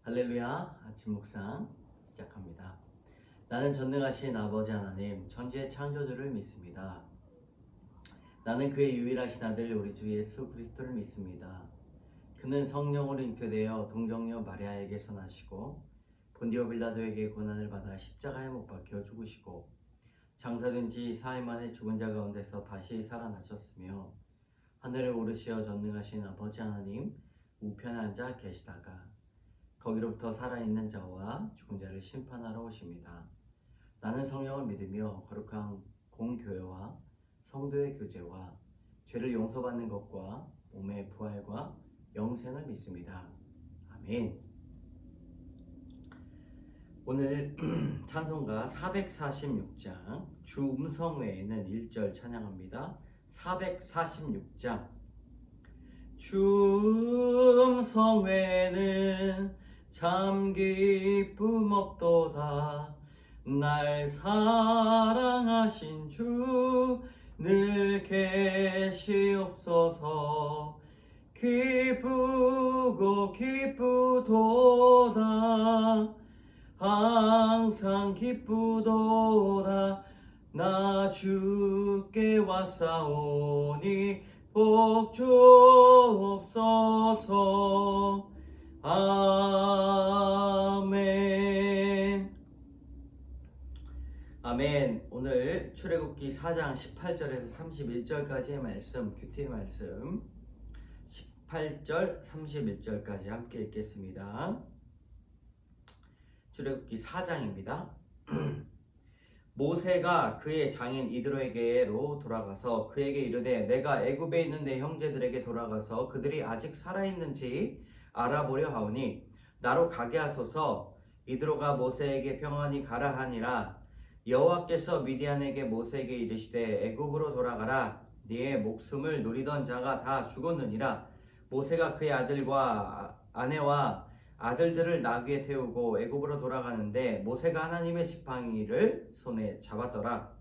할렐루야. 아침 묵상 시작합니다. 나는 전능하신 아버지 하나님 천지의 창조주를 믿습니다. 나는 그의 유일하신 아들 우리 주 예수 그리스도를 믿습니다. 그는 성령으로 잉태되어 동정녀 마리아에게서 나시고 본디오 빌라도에게 고난을 받아 십자가에 못 박혀 죽으시고 장사된 지 4일 만에 죽은 자 가운데서 다시 살아나셨으며 하늘에 오르시어 전능하신 아버지 하나님 우편에 앉아 계시다가 거기로부터 살아있는 자와 죽은 자를 심판하러 오십니다. 나는 성령을 믿으며 거룩한 공교회와 성도의 교제와 죄를 용서받는 것과 몸의 부활과 영생을 믿습니다. 아멘. 오늘 찬송가 446장 주 음성 외에는 1절 찬양합니다. 446장 주 음성 외에는 참 기쁨 없도다. 날 사랑하신 주 늘 계시옵소서. 기쁘고 기쁘도다. 항상 기쁘도다. 나 주께 왔사오니 복 주옵소서. 아멘. 아멘. 오늘 출애굽기 4장 18절에서 31절까지의 말씀, 큐티의 말씀 18절 31절까지 함께 읽겠습니다. 출애굽기 4장입니다. 모세가 그의 장인 이드로에게로 돌아가서 그에게 이르되 내가 애굽에 있는 내 형제들에게 돌아가서 그들이 아직 살아있는지 알아보려 하오니 나로 가게 하소서. 이드로가 모세에게 평안히 가라 하니라. 여호와께서 미디안에게 모세에게 이르시되 애굽으로 돌아가라. 네의 목숨을 누리던 자가 다 죽었느니라. 모세가 그의 아들과 아내와 아들들을 나귀에 태우고 애굽으로 돌아가는데 모세가 하나님의 지팡이를 손에 잡았더라.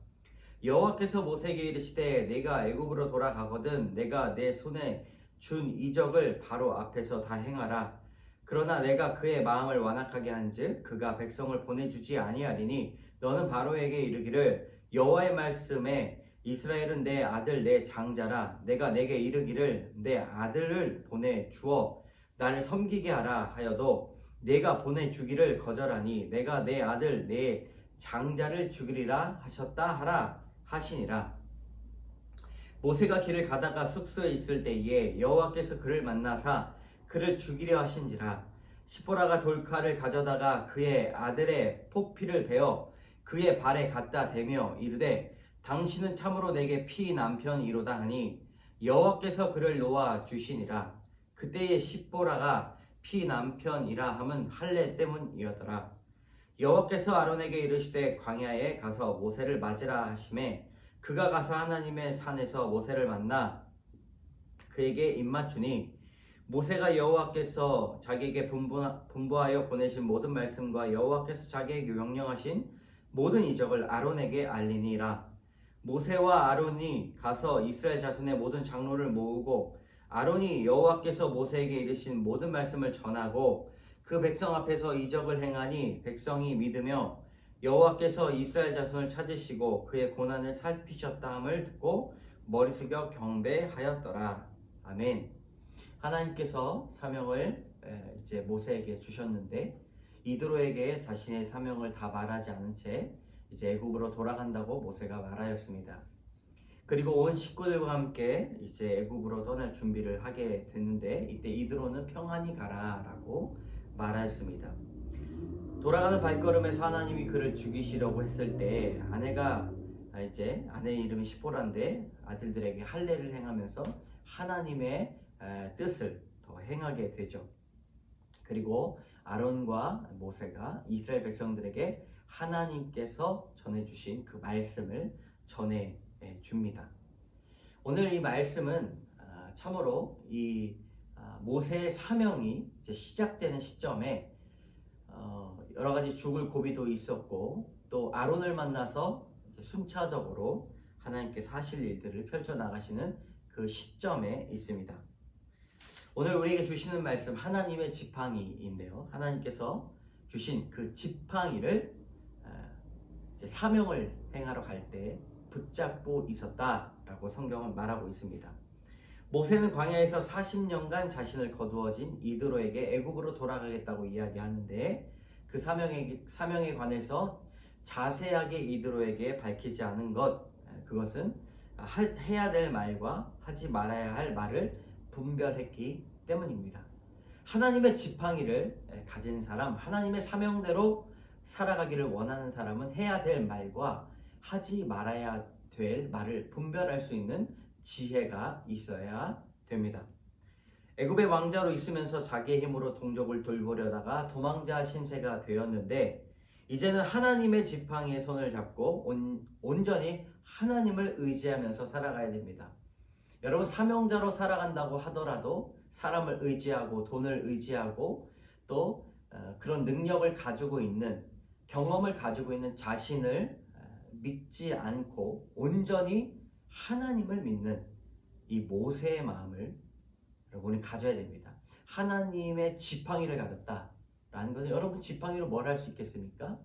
여호와께서 모세에게 이르시되 네가 애굽으로 돌아가거든 내가 내 손에 준 이적을 바로 앞에서 다 행하라. 그러나 내가 그의 마음을 완악하게 한즉 그가 백성을 보내주지 아니하리니 너는 바로에게 이르기를 여호와의 말씀에 이스라엘은 내 아들 내 장자라. 내가 내게 이르기를 내 아들을 보내주어 나를 섬기게 하라 하여도 내가 보내주기를 거절하니 내가 내 아들 내 장자를 죽이리라 하셨다 하라 하시니라. 모세가 길을 가다가 숙소에 있을 때에 여호와께서 그를 만나사 그를 죽이려 하신지라. 시보라가 돌칼을 가져다가 그의 아들의 포피를 베어 그의 발에 갖다 대며 이르되 당신은 참으로 내게 피 남편이로다 하니 여호와께서 그를 놓아 주시니라. 그때의 시보라가 피 남편이라 함은 할례 때문이었더라. 여호와께서 아론에게 이르시되 광야에 가서 모세를 맞으라 하시매 그가 가서 하나님의 산에서 모세를 만나 그에게 입맞추니 모세가 여호와께서 자기에게 분부하여 보내신 모든 말씀과 여호와께서 자기에게 명령하신 모든 이적을 아론에게 알리니라. 모세와 아론이 가서 이스라엘 자손의 모든 장로를 모으고 아론이 여호와께서 모세에게 이르신 모든 말씀을 전하고 그 백성 앞에서 이적을 행하니 백성이 믿으며 여호와께서 이스라엘 자손을 찾으시고 그의 고난을 살피셨다 함을 듣고 머리 숙여 경배하였더라. 아멘. 하나님께서 사명을 이제 모세에게 주셨는데 이드로에게 자신의 사명을 다 말하지 않은 채 이제 애굽으로 돌아간다고 모세가 말하였습니다. 그리고 온 식구들과 함께 이제 애굽으로 떠날 준비를 하게 됐는데 이때 이드로는 평안히 가라라고 말하였습니다. 돌아가는 발걸음에서 하나님이 그를 죽이시려고 했을 때 아내가 이제 아내의 이름이 시보라인데 아들들에게 할례를 행하면서 하나님의 뜻을 더 행하게 되죠. 그리고 아론과 모세가 이스라엘 백성들에게 하나님께서 전해주신 그 말씀을 전해 줍니다. 오늘 이 말씀은 참으로 이 모세의 사명이 이제 시작되는 시점에 여러 가지 죽을 고비도 있었고 또 아론을 만나서 이제 순차적으로 하나님께서 하실 일들을 펼쳐 나가시는 그 시점에 있습니다. 오늘 우리에게 주시는 말씀 하나님의 지팡이인데요. 하나님께서 주신 그 지팡이를 이제 사명을 행하러 갈 때 붙잡고 있었다라고 성경은 말하고 있습니다. 모세는 광야에서 40년간 자신을 거두어진 이드로에게 애굽으로 돌아가겠다고 이야기하는데 그 사명에 관해서 자세하게 이드로에게 밝히지 않은 그것은 해야 될 말과 하지 말아야 할 말을 분별했기 때문입니다. 하나님의 지팡이를 가진 사람, 하나님의 사명대로 살아가기를 원하는 사람은 해야 될 말과 하지 말아야 될 말을 분별할 수 있는 지혜가 있어야 됩니다. 애굽의 왕자로 있으면서 자기의 힘으로 동족을 돌보려다가 도망자 신세가 되었는데 이제는 하나님의 지팡이에 손을 잡고 온전히 하나님을 의지하면서 살아가야 됩니다. 여러분, 사명자로 살아간다고 하더라도 사람을 의지하고 돈을 의지하고 또 그런 능력을 가지고 있는, 경험을 가지고 있는 자신을 믿지 않고 온전히 하나님을 믿는 이 모세의 마음을 여러분이 가져야 됩니다. 하나님의 지팡이를 가졌다라는 것은, 여러분 지팡이로 뭘 할 수 있겠습니까?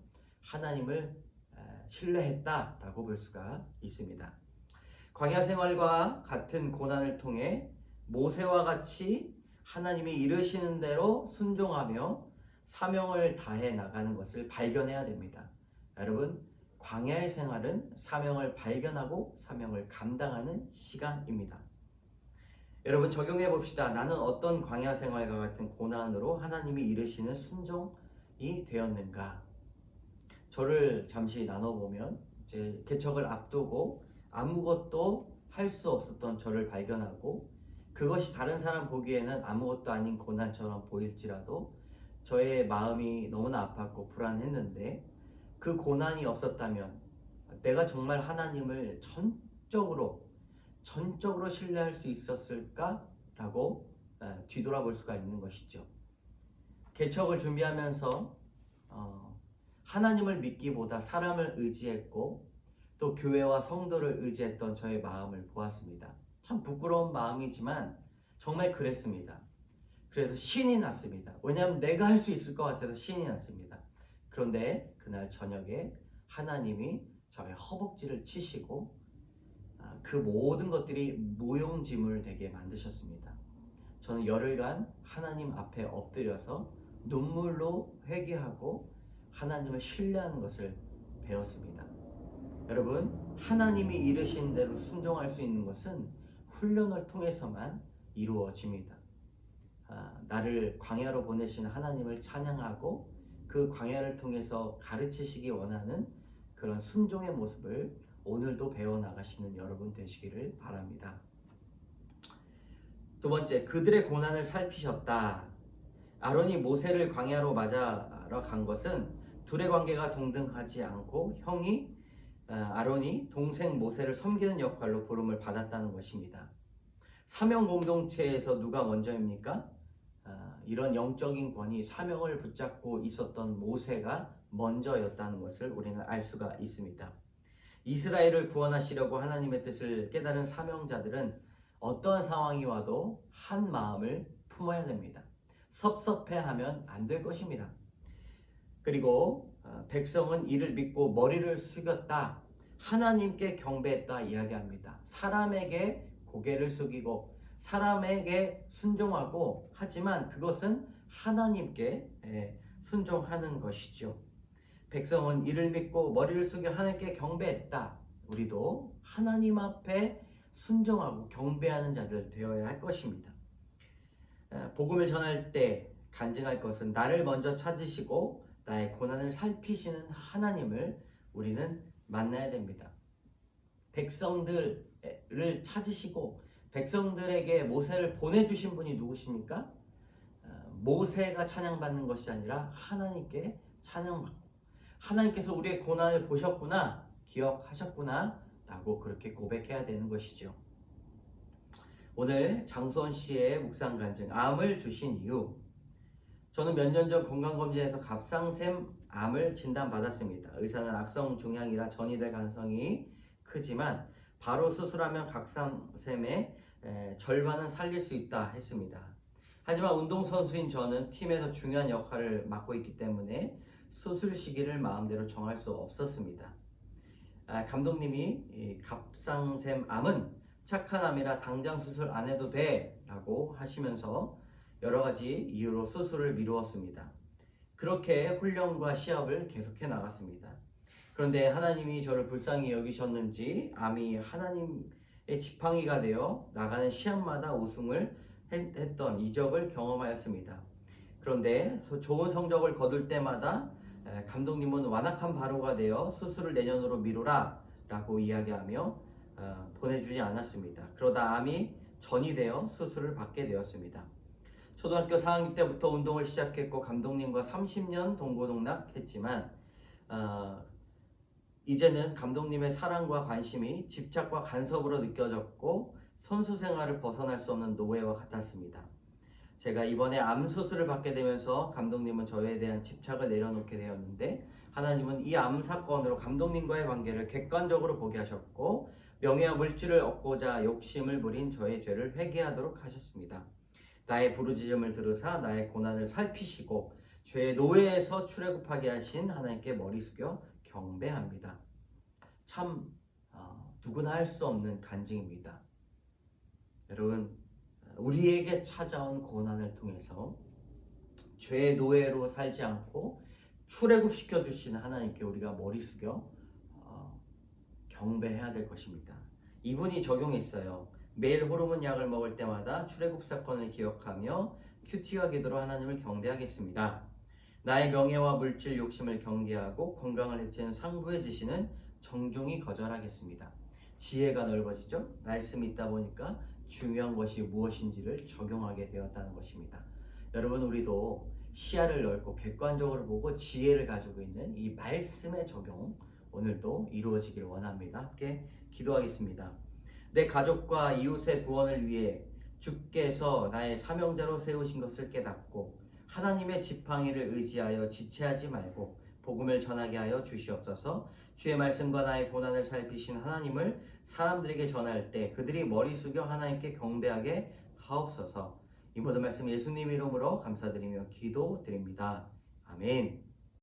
하나님을 신뢰했다라고 볼 수가 있습니다. 광야 생활과 같은 고난을 통해 모세와 같이 하나님이 이르시는 대로 순종하며 사명을 다해 나가는 것을 발견해야 됩니다. 여러분, 광야의 생활은 사명을 발견하고 사명을 감당하는 시간입니다. 여러분, 적용해 봅시다. 나는 어떤 광야 생활과 같은 고난으로 하나님이 이르시는 순종이 되었는가? 저를 잠시 나눠보면 이제 개척을 앞두고 아무것도 할 수 없었던 저를 발견하고, 그것이 다른 사람 보기에는 아무것도 아닌 고난처럼 보일지라도 저의 마음이 너무나 아팠고 불안했는데, 그 고난이 없었다면 내가 정말 하나님을 전적으로 신뢰할 수 있었을까라고 뒤돌아볼 수가 있는 것이죠. 개척을 준비하면서 하나님을 믿기보다 사람을 의지했고 또 교회와 성도를 의지했던 저의 마음을 보았습니다. 참 부끄러운 마음이지만 정말 그랬습니다. 그래서 신이 났습니다. 왜냐하면 내가 할 수 있을 것 같아서 신이 났습니다. 그런데 그날 저녁에 하나님이 저의 허벅지를 치시고 그 모든 것들이 무용지물 되게 만드셨습니다. 저는 열흘간 하나님 앞에 엎드려서 눈물로 회개하고 하나님을 신뢰하는 것을 배웠습니다. 여러분, 하나님이 이르신 대로 순종할 수 있는 것은 훈련을 통해서만 이루어집니다. 나를 광야로 보내신 하나님을 찬양하고 그 광야를 통해서 가르치시기 원하는 그런 순종의 모습을 오늘도 배워나가시는 여러분 되시기를 바랍니다. 두 번째, 그들의 고난을 살피셨다. 아론이 모세를 광야로 맞아러 간 것은 둘의 관계가 동등하지 않고 아론이 동생 모세를 섬기는 역할로 부름을 받았다는 것입니다. 사명 공동체에서 누가 먼저입니까? 이런 영적인 권위, 사명을 붙잡고 있었던 모세가 먼저였다는 것을 우리는 알 수가 있습니다. 이스라엘을 구원하시려고 하나님의 뜻을 깨달은 사명자들은 어떠한 상황이 와도 한 마음을 품어야 됩니다. 섭섭해하면 안 될 것입니다. 그리고 백성은 이를 믿고 머리를 숙였다, 하나님께 경배했다 이야기합니다. 사람에게 고개를 숙이고 사람에게 순종하고, 하지만 그것은 하나님께 순종하는 것이죠. 백성은 이를 믿고 머리를 숙여 하나님께 경배했다. 우리도 하나님 앞에 순종하고 경배하는 자들 되어야 할 것입니다. 복음을 전할 때 간증할 것은 나를 먼저 찾으시고 나의 고난을 살피시는 하나님을 우리는 만나야 됩니다. 백성들을 찾으시고 백성들에게 모세를 보내주신 분이 누구십니까? 모세가 찬양받는 것이 아니라 하나님께 찬양받고, 하나님께서 우리의 고난을 보셨구나, 기억하셨구나 라고 그렇게 고백해야 되는 것이죠. 오늘 장수원 씨의 묵상 간증, 암을 주신 이유. 저는 몇 년 전 건강검진에서 갑상샘 암을 진단받았습니다. 의사는 악성 종양이라 전이 될 가능성이 크지만 바로 수술하면 갑상샘의 절반은 살릴 수 있다 했습니다. 하지만 운동선수인 저는 팀에서 중요한 역할을 맡고 있기 때문에 수술 시기를 마음대로 정할 수 없었습니다. 감독님이 이 갑상샘 암은 착한 암이라 당장 수술 안 해도 돼 라고 하시면서 여러 가지 이유로 수술을 미루었습니다. 그렇게 훈련과 시합을 계속해 나갔습니다. 그런데 하나님이 저를 불쌍히 여기셨는지 암이 하나님의 지팡이가 되어 나가는 시합마다 우승을 했던 이적을 경험하였습니다. 그런데 좋은 성적을 거둘 때마다 감독님은 완악한 바로가 되어 수술을 내년으로 미루라 라고 이야기하며 보내주지 않았습니다. 그러다 암이 전이 되어 수술을 받게 되었습니다. 초등학교 4학년 때부터 운동을 시작했고 감독님과 30년 동고동락했지만 이제는 감독님의 사랑과 관심이 집착과 간섭으로 느껴졌고 선수 생활을 벗어날 수 없는 노예와 같았습니다. 제가 이번에 암 수술을 받게 되면서 감독님은 저에 대한 집착을 내려놓게 되었는데 하나님은 이 암 사건으로 감독님과의 관계를 객관적으로 보게 하셨고 명예와 물질을 얻고자 욕심을 부린 저의 죄를 회개하도록 하셨습니다. 나의 부르짖음을 들으사 나의 고난을 살피시고 죄의 노예에서 출애굽하게 하신 하나님께 머리 숙여 경배합니다. 참 누구나 할 수 없는 간증입니다. 여러분, 우리에게 찾아온 고난을 통해서 죄의 노예로 살지 않고 출애굽시켜 주시는 하나님께 우리가 머리 숙여 경배해야 될 것입니다. 이분이 적용했어요. 매일 호르몬 약을 먹을 때마다 출애굽 사건을 기억하며 큐티와 기도로 하나님을 경배하겠습니다. 나의 명예와 물질 욕심을 경계하고 건강을 해치는 상부의 지시는 정중히 거절하겠습니다. 지혜가 넓어지죠. 말씀이 있다 보니까 중요한 것이 무엇인지를 적용하게 되었다는 것입니다. 여러분, 우리도 시야를 넓고 객관적으로 보고 지혜를 가지고 있는 이 말씀의 적용 오늘도 이루어지길 원합니다. 함께 기도하겠습니다. 내 가족과 이웃의 구원을 위해 주께서 나의 사명자로 세우신 것을 깨닫고 하나님의 지팡이를 의지하여 지체하지 말고 복음을 전하게 하여 주시옵소서. 주의 말씀과 나의 고난을 살피신 하나님을 사람들에게 전할 때 그들이 머리 숙여 하나님께 경배하게 하옵소서. 이 모든 말씀 예수님 이름으로 감사드리며 기도드립니다. 아멘.